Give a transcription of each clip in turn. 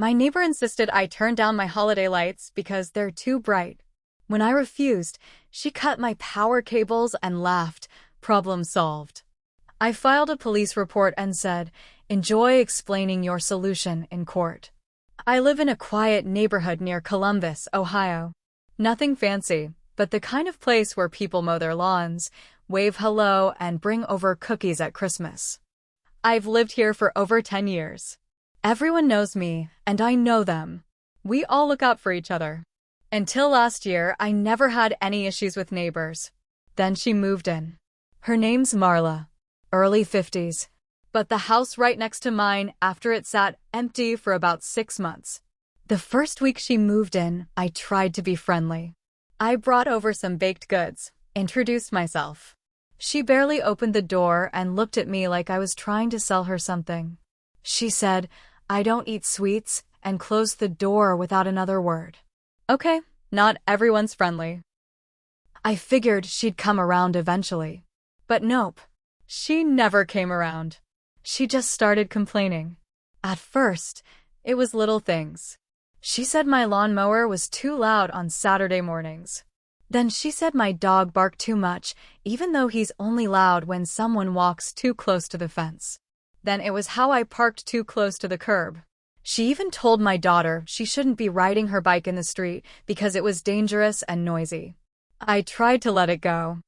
My neighbor insisted I turn down my holiday lights because they're too bright. When I refused, she cut my power cables and laughed. Problem solved. I filed a police report and said, "Enjoy explaining your solution in court." I live in a quiet neighborhood near Columbus, Ohio. Nothing fancy, but the kind of place where people mow their lawns, wave hello, and bring over cookies at Christmas. I've lived here for over 10 years. Everyone knows me, and I know them. We all look out for each other. Until last year, I never had any issues with neighbors. Then she moved in. Her name's Marla, early 50s. But the house right next to mine after it sat empty for about 6 months. The first week she moved in, I tried to be friendly. I brought over some baked goods, introduced myself. She barely opened the door and looked at me like I was trying to sell her something. She said, "I don't eat sweets," and closed the door without another word. Okay, not everyone's friendly. I figured she'd come around eventually. But nope. She never came around. She just started complaining. At first, it was little things. She said my lawnmower was too loud on Saturday mornings. Then she said my dog barked too much, even though he's only loud when someone walks too close to the fence. Then it was how I parked too close to the curb. She even told my daughter she shouldn't be riding her bike in the street because it was dangerous and noisy. I tried to let it go.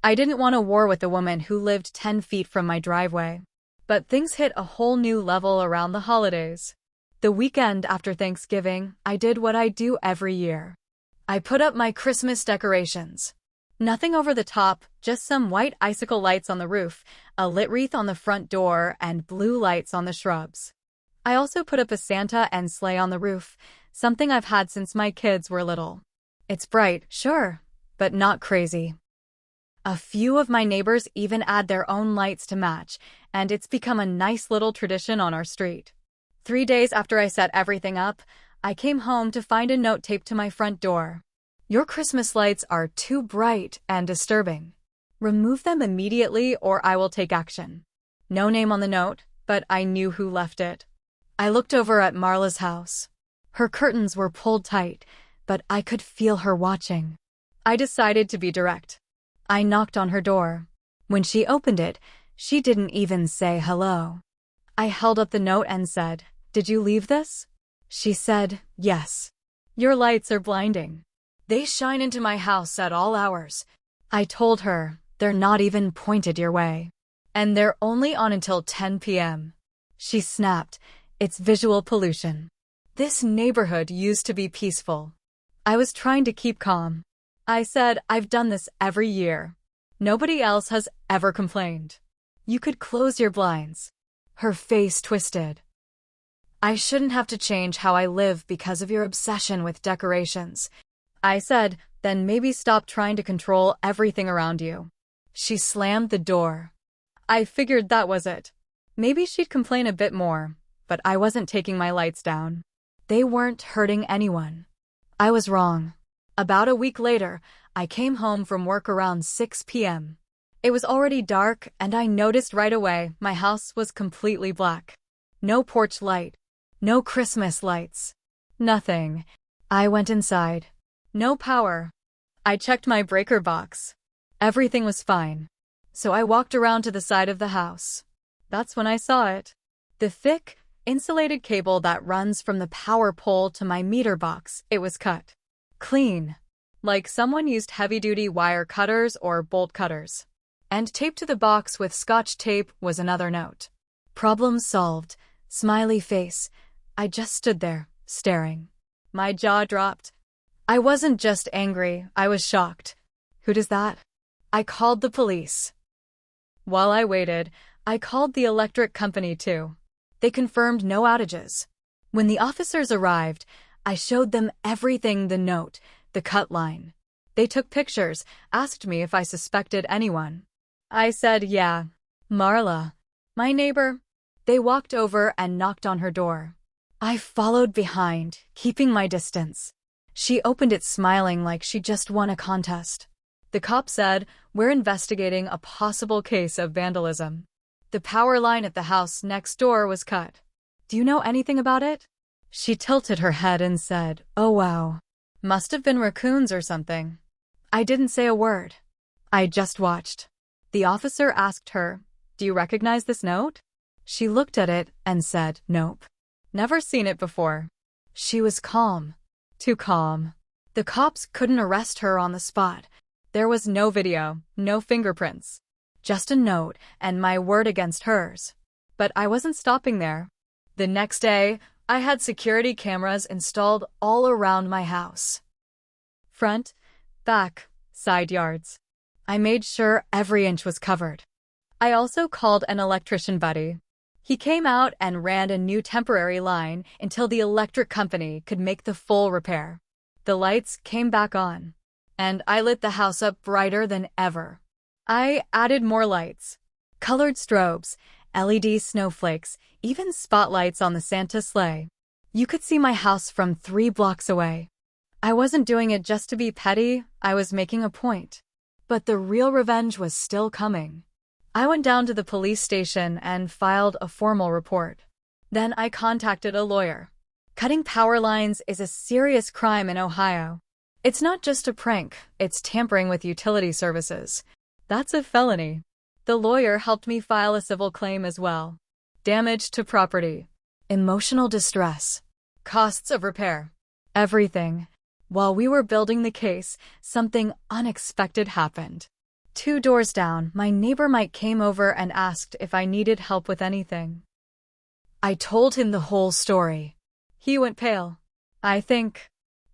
I didn't want a war with the woman who lived 10 feet from my driveway. But things hit a whole new level around the holidays. The weekend after Thanksgiving, I did what I do every year. I put up my Christmas decorations. Nothing over the top, just some white icicle lights on the roof, a lit wreath on the front door, and blue lights on the shrubs. I also put up a Santa and sleigh on the roof, something I've had since my kids were little. It's bright, sure, but not crazy. A few of my neighbors even add their own lights to match, and it's become a nice little tradition on our street. 3 days after I set everything up, I came home to find a note taped to my front door. "Your Christmas lights are too bright and disturbing. Remove them immediately or I will take action." No name on the note, but I knew who left it. I looked over at Marla's house. Her curtains were pulled tight, but I could feel her watching. I decided to be direct. I knocked on her door. When she opened it, she didn't even say hello. I held up the note and said, "Did you leave this?" She said, "Yes. Your lights are blinding. They shine into my house at all hours." I told her, "They're not even pointed your way. And they're only on until 10 p.m. She snapped, "It's visual pollution. This neighborhood used to be peaceful." I was trying to keep calm. I said, "I've done this every year. Nobody else has ever complained. You could close your blinds." Her face twisted. "I shouldn't have to change how I live because of your obsession with decorations." I said, "Then maybe stop trying to control everything around you." She slammed the door. I figured that was it. Maybe she'd complain a bit more, but I wasn't taking my lights down. They weren't hurting anyone. I was wrong. About a week later, I came home from work around 6 p.m. It was already dark, and I noticed right away my house was completely black. No porch light. No Christmas lights. Nothing. I went inside. No power. I checked my breaker box. Everything was fine. So I walked around to the side of the house. That's when I saw it. The thick, insulated cable that runs from the power pole to my meter box, it was cut. Clean. Like someone used heavy-duty wire cutters or bolt cutters. And taped to the box with Scotch tape was another note. "Problem solved. Smiley face." I just stood there, staring. My jaw dropped. I wasn't just angry, I was shocked. "Who does that?" I called the police. While I waited, I called the electric company too. They confirmed no outages. When the officers arrived, I showed them everything: the note, the cut line. They took pictures, asked me if I suspected anyone. I said, "Yeah, Marla, my neighbor." They walked over and knocked on her door. I followed behind, keeping my distance. She opened it smiling like she just won a contest. The cop said, "We're investigating a possible case of vandalism. The power line at the house next door was cut. Do you know anything about it?" She tilted her head and said, "Oh wow. Must have been raccoons or something." I didn't say a word. I just watched. The officer asked her, "Do you recognize this note?" She looked at it and said, "Nope. Never seen it before." She was calm. Too calm. The cops couldn't arrest her on the spot. There was no video, no fingerprints. Just a note and my word against hers. But I wasn't stopping there. The next day, I had security cameras installed all around my house. Front, back, side yards. I made sure every inch was covered. I also called an electrician buddy. He came out and ran a new temporary line until the electric company could make the full repair. The lights came back on, and I lit the house up brighter than ever. I added more lights, colored strobes, LED snowflakes, even spotlights on the Santa sleigh. You could see my house from 3 blocks away. I wasn't doing it just to be petty, I was making a point. But the real revenge was still coming. I went down to the police station and filed a formal report. Then I contacted a lawyer. Cutting power lines is a serious crime in Ohio. It's not just a prank, it's tampering with utility services. That's a felony. The lawyer helped me file a civil claim as well. Damage to property, emotional distress, costs of repair, everything. While we were building the case, something unexpected happened. 2 doors down, my neighbor Mike came over and asked if I needed help with anything. I told him the whole story. He went pale. "I think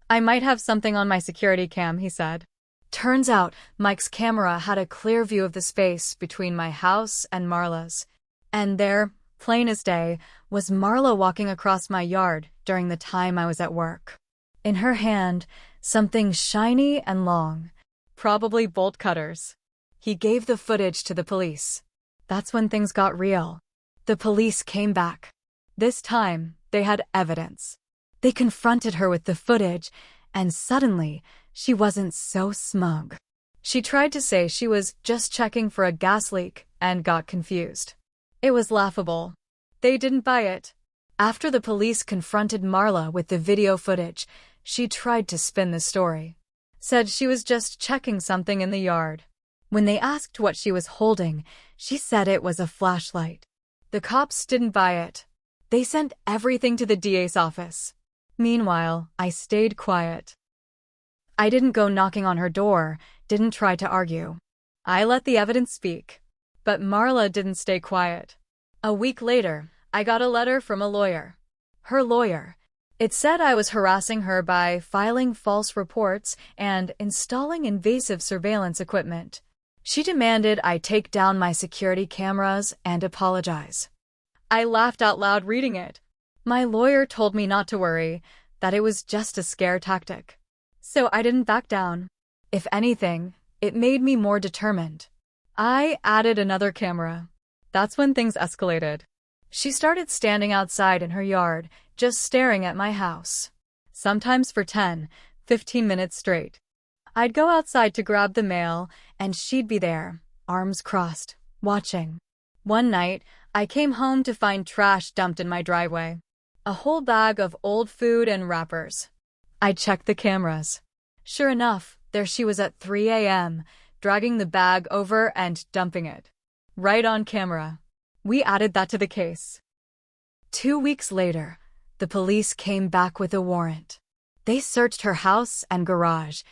I might have something on my security cam," he said. Turns out, Mike's camera had a clear view of the space between my house and Marla's. And there, plain as day, was Marla walking across my yard during the time I was at work. In her hand, something shiny and long. Probably bolt cutters. He gave the footage to the police. That's when things got real. The police came back. This time, they had evidence. They confronted her with the footage, and suddenly, she wasn't so smug. She tried to say she was just checking for a gas leak and got confused. It was laughable. They didn't buy it. After the police confronted Marla with the video footage, she tried to spin the story. Said she was just checking something in the yard. When they asked what she was holding, she said it was a flashlight. The cops didn't buy it. They sent everything to the DA's office. Meanwhile, I stayed quiet. I didn't go knocking on her door, didn't try to argue. I let the evidence speak. But Marla didn't stay quiet. A week later, I got a letter from a lawyer. Her lawyer. It said I was harassing her by filing false reports and installing invasive surveillance equipment. She demanded I take down my security cameras and apologize. I laughed out loud reading it. My lawyer told me not to worry, that it was just a scare tactic. So I didn't back down. If anything, it made me more determined. I added another camera. That's when things escalated. She started standing outside in her yard, just staring at my house. Sometimes for 10, 15 minutes straight. I'd go outside to grab the mail, and she'd be there, arms crossed, watching. One night, I came home to find trash dumped in my driveway. A whole bag of old food and wrappers. I checked the cameras. Sure enough, there she was at 3 a.m., dragging the bag over and dumping it. Right on camera. We added that to the case. 2 weeks later, the police came back with a warrant. They searched her house and garage.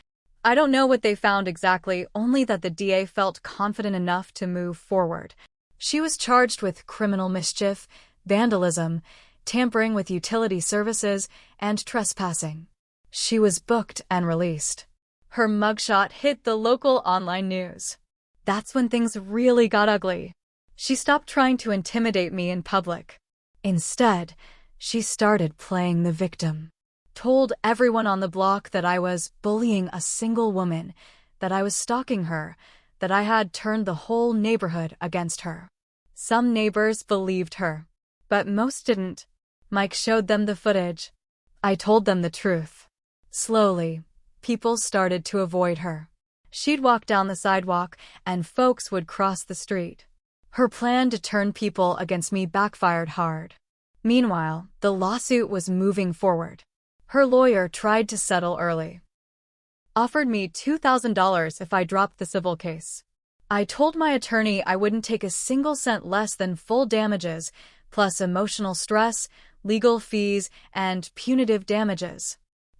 I don't know what they found exactly, only that the DA felt confident enough to move forward. She was charged with criminal mischief, vandalism, tampering with utility services, and trespassing. She was booked and released. Her mugshot hit the local online news. That's when things really got ugly. She stopped trying to intimidate me in public. Instead, she started playing the victim. Told everyone on the block that I was bullying a single woman, that I was stalking her, that I had turned the whole neighborhood against her. Some neighbors believed her, but most didn't. Mike showed them the footage. I told them the truth. Slowly, people started to avoid her. She'd walk down the sidewalk, and folks would cross the street. Her plan to turn people against me backfired hard. Meanwhile, the lawsuit was moving forward. Her lawyer tried to settle early. Offered me $2,000 if I dropped the civil case. I told my attorney I wouldn't take a single cent less than full damages, plus emotional stress, legal fees, and punitive damages.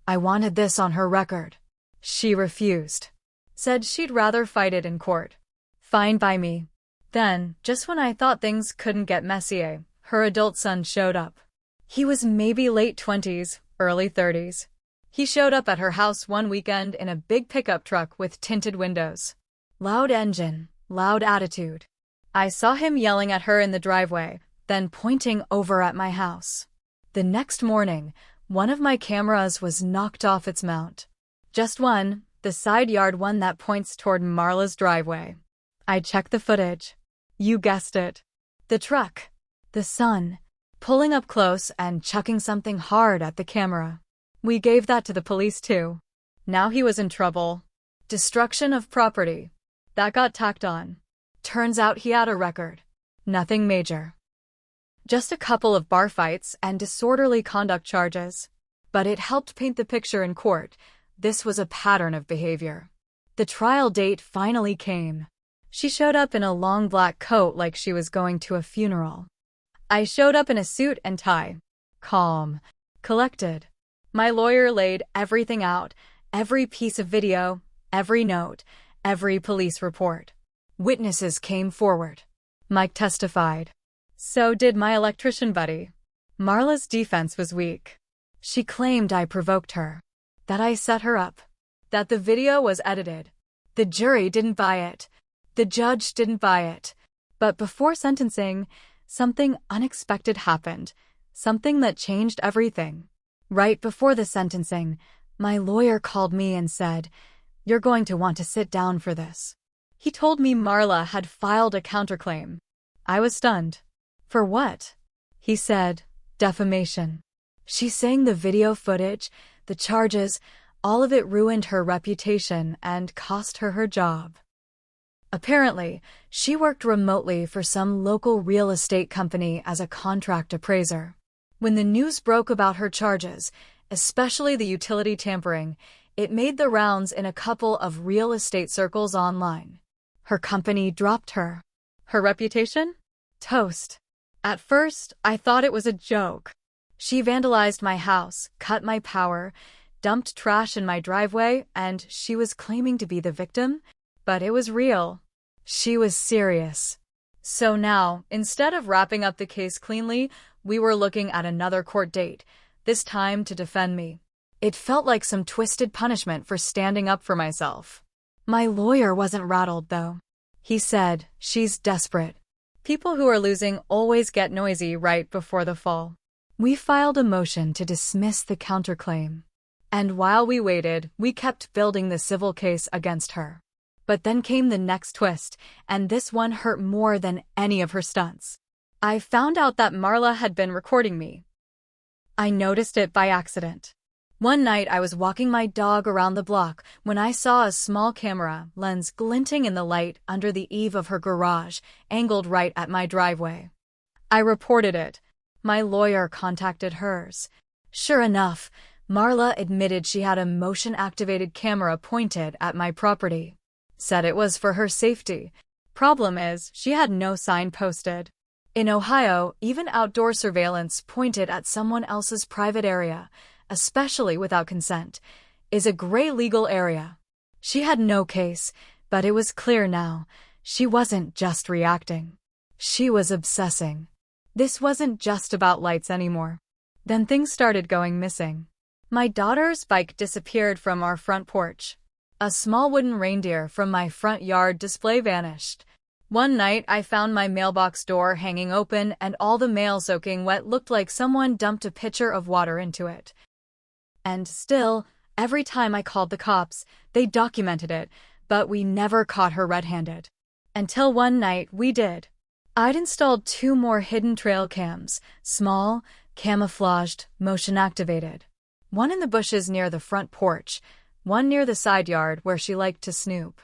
I wanted this on her record. She refused. Said she'd rather fight it in court. Fine by me. Then, just when I thought things couldn't get messier, her adult son showed up. He was maybe late 20s, early 30s. He showed up at her house one weekend in a big pickup truck with tinted windows. Loud engine, loud attitude. I saw him yelling at her in the driveway, then pointing over at my house. The next morning, one of my cameras was knocked off its mount. Just one, the side yard one that points toward Marla's driveway. I checked the footage. You guessed it. The truck. The son. Pulling up close and chucking something hard at the camera. We gave that to the police too. Now he was in trouble. Destruction of property. That got tacked on. Turns out he had a record. Nothing major. Just a couple of bar fights and disorderly conduct charges. But it helped paint the picture in court. This was a pattern of behavior. The trial date finally came. She showed up in a long black coat like she was going to a funeral. I showed up in a suit and tie. Calm. Collected. My lawyer laid everything out, every piece of video, every note, every police report. Witnesses came forward. Mike testified. So did my electrician buddy. Marla's defense was weak. She claimed I provoked her. That I set her up. That the video was edited. The jury didn't buy it. The judge didn't buy it. But before sentencing, something unexpected happened. Something that changed everything. Right before the sentencing, my lawyer called me and said, "You're going to want to sit down for this." He told me Marla had filed a counterclaim. I was stunned. For what? He said, defamation. She's saying the video footage, the charges, all of it ruined her reputation and cost her her job. Apparently, she worked remotely for some local real estate company as a contract appraiser. When the news broke about her charges, especially the utility tampering, it made the rounds in a couple of real estate circles online. Her company dropped her. Her reputation? Toast. At first, I thought it was a joke. She vandalized my house, cut my power, dumped trash in my driveway, and she was claiming to be the victim, but it was real. She was serious. So now, instead of wrapping up the case cleanly, we were looking at another court date, this time to defend me. It felt like some twisted punishment for standing up for myself. My lawyer wasn't rattled, though. He said, "She's desperate. People who are losing always get noisy right before the fall." We filed a motion to dismiss the counterclaim. And while we waited, we kept building the civil case against her. But then came the next twist, and this one hurt more than any of her stunts. I found out that Marla had been recording me. I noticed it by accident. One night I was walking my dog around the block when I saw a small camera lens glinting in the light under the eave of her garage, angled right at my driveway. I reported it. My lawyer contacted hers. Sure enough, Marla admitted she had a motion-activated camera pointed at my property. Said it was for her safety. Problem is, she had no sign posted. In Ohio, even outdoor surveillance pointed at someone else's private area, especially without consent, is a gray legal area. She had no case, but it was clear now. She wasn't just reacting. She was obsessing. This wasn't just about lights anymore. Then things started going missing. My daughter's bike disappeared from our front porch. A small wooden reindeer from my front yard display vanished. One night I found my mailbox door hanging open and all the mail soaking wet looked like someone dumped a pitcher of water into it. And still, every time I called the cops, they documented it, but we never caught her red-handed. Until one night we did. I'd installed 2 more hidden trail cams, small, camouflaged, motion-activated. One in the bushes near the front porch, one near the side yard where she liked to snoop.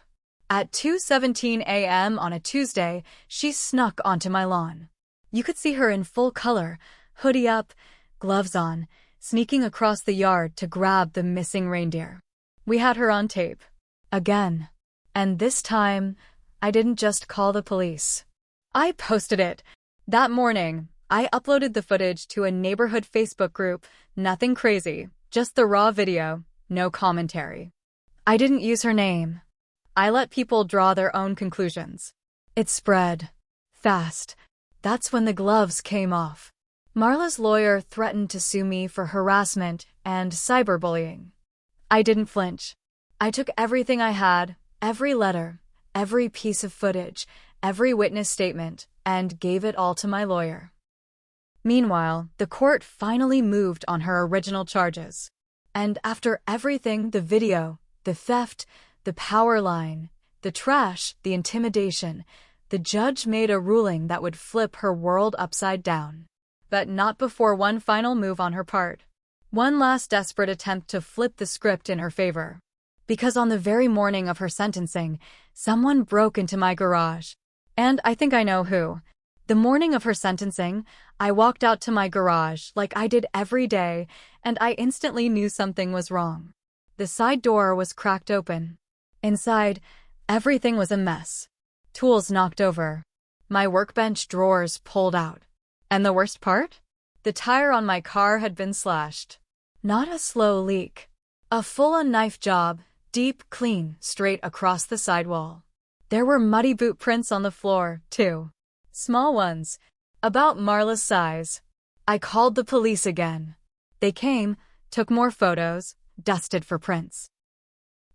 At 2:17 a.m. on a Tuesday, she snuck onto my lawn. You could see her in full color, hoodie up, gloves on, sneaking across the yard to grab the missing reindeer. We had her on tape. Again. And this time, I didn't just call the police. I posted it. That morning, I uploaded the footage to a neighborhood Facebook group. Nothing crazy, just the raw video, no commentary. I didn't use her name. I let people draw their own conclusions. It spread. Fast. That's when the gloves came off. Marla's lawyer threatened to sue me for harassment and cyberbullying. I didn't flinch. I took everything I had, every letter, every piece of footage, every witness statement, and gave it all to my lawyer. Meanwhile, the court finally moved on her original charges. And after everything, the video, the theft, the power line, the trash, the intimidation, the judge made a ruling that would flip her world upside down. But not before one final move on her part. One last desperate attempt to flip the script in her favor. Because on the very morning of her sentencing, someone broke into my garage. And I think I know who. The morning of her sentencing, I walked out to my garage like I did every day, and I instantly knew something was wrong. The side door was cracked open. Inside, everything was a mess. Tools knocked over. My workbench drawers pulled out. And the worst part? The tire on my car had been slashed. Not a slow leak. A full-on knife job, deep, clean, straight across the sidewall. There were muddy boot prints on the floor, too. Small ones, about Marla's size. I called the police again. They came, took more photos, dusted for prints.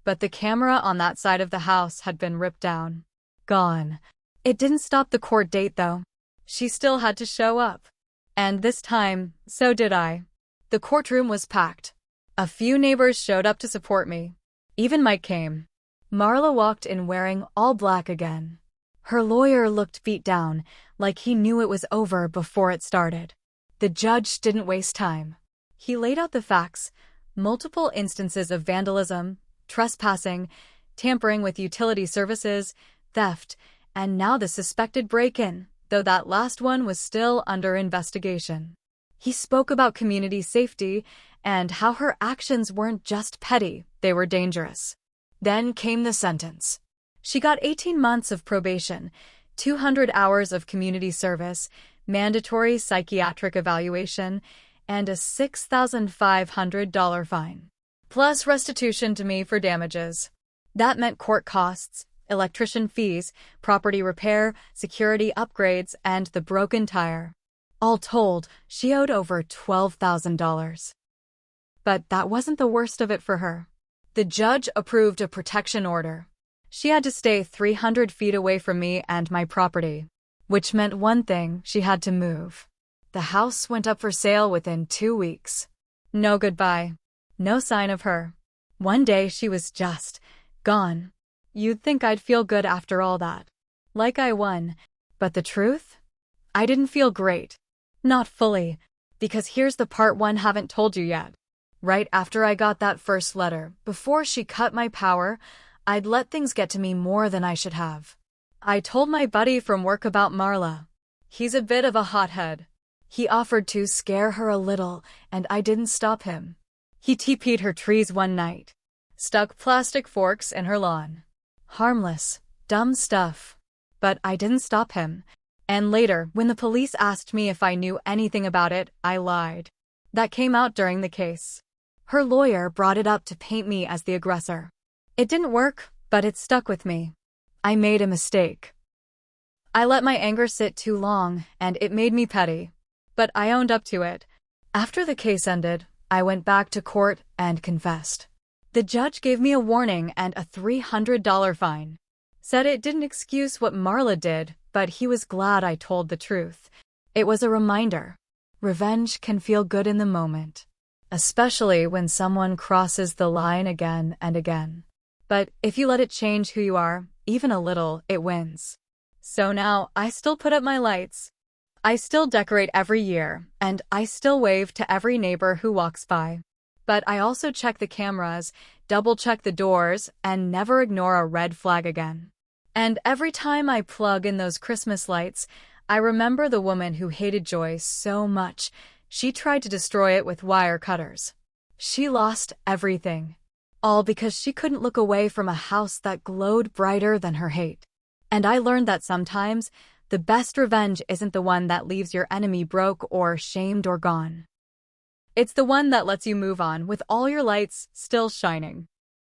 But the camera on that side of the house had been ripped down. Gone. It didn't stop the court date, though. She still had to show up. And this time, so did I. The courtroom was packed. A few neighbors showed up to support me. Even Mike came. Marla walked in wearing all black again. Her lawyer looked beat down, like he knew it was over before it started. The judge didn't waste time. He laid out the facts, multiple instances of vandalism, trespassing, tampering with utility services, theft, and now the suspected break-in, though that last one was still under investigation. He spoke about community safety and how her actions weren't just petty, they were dangerous. Then came the sentence. She got 18 months of probation, 200 hours of community service, mandatory psychiatric evaluation, and a $6,500 fine. Plus restitution to me for damages. That meant court costs, electrician fees, property repair, security upgrades, and the broken tire. All told, she owed over $12,000. But that wasn't the worst of it for her. The judge approved a protection order. She had to stay 300 feet away from me and my property, which meant one thing: she had to move. The house went up for sale within 2 weeks. No goodbye. No sign of her. One day she was just gone. You'd think I'd feel good after all that. Like I won. But the truth? I didn't feel great. Not fully. Because here's the part one haven't told you yet. Right after I got that first letter, before she cut my power, I'd let things get to me more than I should have. I told my buddy from work about Marla. He's a bit of a hothead. He offered to scare her a little, and I didn't stop him. He TP'd her trees one night. Stuck plastic forks in her lawn. Harmless, dumb stuff. But I didn't stop him. And later, when the police asked me if I knew anything about it, I lied. That came out during the case. Her lawyer brought it up to paint me as the aggressor. It didn't work, but it stuck with me. I made a mistake. I let my anger sit too long, and it made me petty. But I owned up to it. After the case ended, I went back to court and confessed. The judge gave me a warning and a $300 fine. Said it didn't excuse what Marla did, but he was glad I told the truth. It was a reminder. Revenge can feel good in the moment, especially when someone crosses the line again and again. But if you let it change who you are, even a little, it wins. So now, I still put up my lights. I still decorate every year, and I still wave to every neighbor who walks by. But I also check the cameras, double-check the doors, and never ignore a red flag again. And every time I plug in those Christmas lights, I remember the woman who hated joy so much, she tried to destroy it with wire cutters. She lost everything, all because she couldn't look away from a house that glowed brighter than her hate. And I learned that sometimes, the best revenge isn't the one that leaves your enemy broke or shamed or gone. It's the one that lets you move on with all your lights still shining.